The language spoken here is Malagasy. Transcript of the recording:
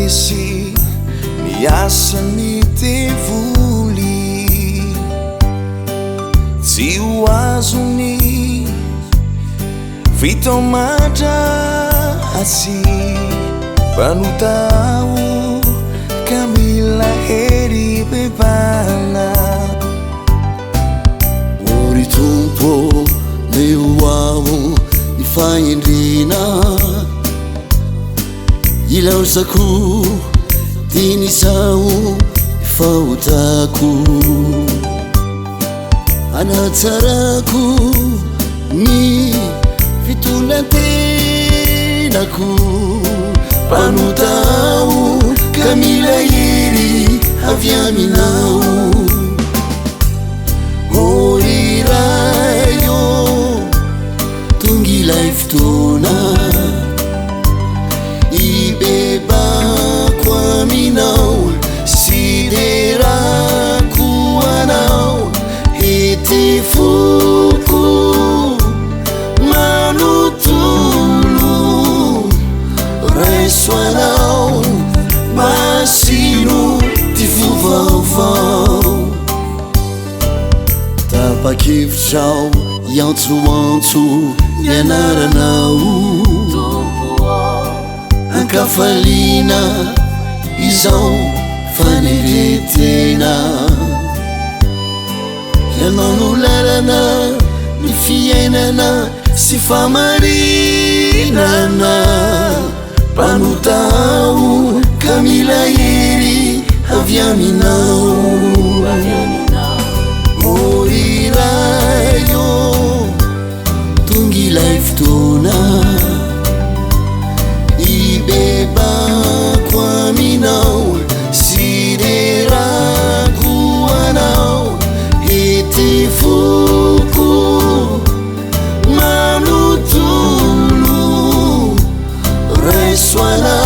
resy miasany tevoly tsy ho azony vitaomadratsy panotao ka mila hery bebana ori tompo meu ao ifaendrina ilausako tinisao ifautako anatsarako ni fitonantenako panotao ka mila hery avy aminao orirayo tongilay fotoana ibebako aminao sy de rako anao ety foko manotolo raiso anao masino ty fovaovao tapakivitrao iantsoantso ianaranao ankafalina izao faneretena ianao no lalana ny fiainana sy famarinana panotao ka mila hery avy aminao orirayo tongilay fotoana ibebako aminao sy de rako anao ety foko manotolo raiso anao